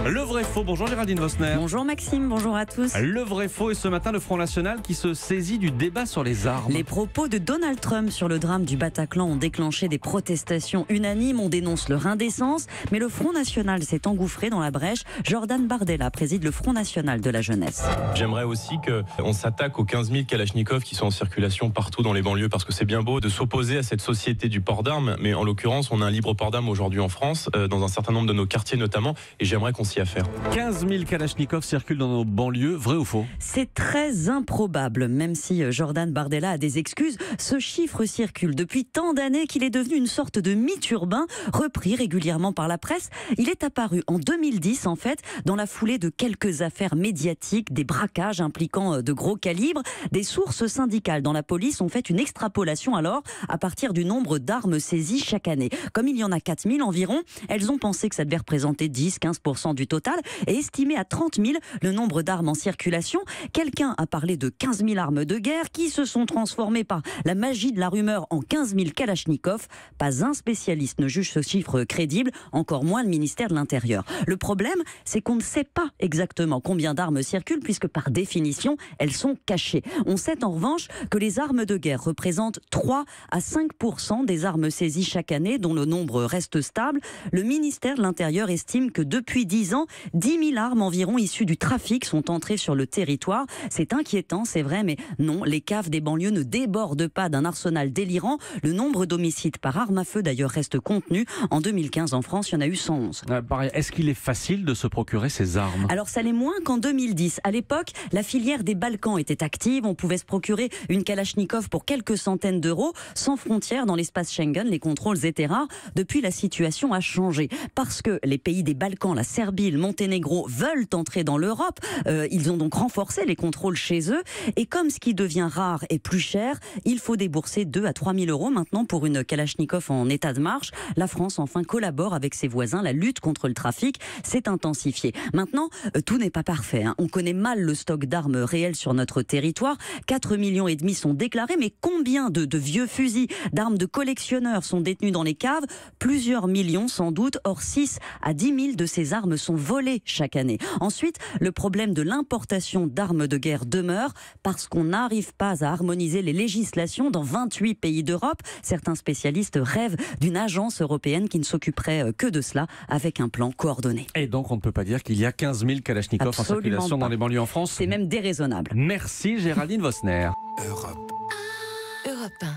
Le vrai faux, bonjour Géraldine Vosner. Bonjour Maxime, bonjour à tous. Le vrai faux, et ce matin le Front National qui se saisit du débat sur les armes. Les propos de Donald Trump sur le drame du Bataclan ont déclenché des protestations unanimes. On dénonce leur indécence, mais le Front National s'est engouffré dans la brèche. Jordan Bardella préside le Front National de la jeunesse. J'aimerais aussi qu'on s'attaque aux 15 000 Kalachnikov qui sont en circulation partout dans les banlieues, parce que c'est bien beau de s'opposer à cette société du port d'armes, mais en l'occurrence on a un libre port d'armes aujourd'hui en France, dans un certain nombre de nos quartiers notamment, et j'aimerais qu'on s'y affaire. 15 000 Kalachnikov circulent dans nos banlieues, vrai ou faux? C'est très improbable, même si Jordan Bardella a des excuses. Ce chiffre circule depuis tant d'années qu'il est devenu une sorte de mythe urbain, repris régulièrement par la presse. Il est apparu en 2010, en fait, dans la foulée de quelques affaires médiatiques, des braquages impliquant de gros calibres. Des sources syndicales dans la police ont fait une extrapolation alors à partir du nombre d'armes saisies chaque année. Comme il y en a 4 000 environ, elles ont pensé que ça devait représenter 10-15% du total et estimé à 30 000 le nombre d'armes en circulation. Quelqu'un a parlé de 15 000 armes de guerre qui se sont transformées par la magie de la rumeur en 15 000 Kalachnikov. Pas un spécialiste ne juge ce chiffre crédible, encore moins le ministère de l'Intérieur. Le problème, c'est qu'on ne sait pas exactement combien d'armes circulent puisque par définition, elles sont cachées. On sait en revanche que les armes de guerre représentent 3 à 5% des armes saisies chaque année, dont le nombre reste stable. Le ministère de l'Intérieur estime que depuis 10 ans, 10 000 armes environ issues du trafic sont entrées sur le territoire. C'est inquiétant, c'est vrai, mais non, les caves des banlieues ne débordent pas d'un arsenal délirant. Le nombre d'homicides par arme à feu d'ailleurs reste contenu. En 2015, en France, il y en a eu 111. Est-ce qu'il est facile de se procurer ces armes? Alors ça l'est moins qu'en 2010. À l'époque, la filière des Balkans était active. On pouvait se procurer une Kalachnikov pour quelques centaines d'euros, sans frontières dans l'espace Schengen. Les contrôles étaient rares. Depuis, la situation a changé. Parce que les pays des Balkans, la Serbie, le Monténégro, veulent entrer dans l'Europe. Ils ont donc renforcé les contrôles chez eux. Et comme ce qui devient rare est plus cher, il faut débourser 2 à 3 000 euros maintenant pour une Kalachnikov en état de marche. La France, enfin, collabore avec ses voisins. La lutte contre le trafic s'est intensifiée. Maintenant, tout n'est pas parfait. On connaît mal le stock d'armes réelles sur notre territoire. 4,5 millions sont déclarés, mais combien de vieux fusils, d'armes de collectionneurs sont détenus dans les caves? Plusieurs millions sans doute. Or, 6 à 10 000 de ces armes sont volées chaque année. Ensuite, le problème de l'importation d'armes de guerre demeure parce qu'on n'arrive pas à harmoniser les législations dans 28 pays d'Europe. Certains spécialistes rêvent d'une agence européenne qui ne s'occuperait que de cela avec un plan coordonné. Et donc on ne peut pas dire qu'il y a 15 000 Kalachnikov en circulation dans les banlieues en France. C'est même déraisonnable. Merci Géraldine Vosner. Europe 1.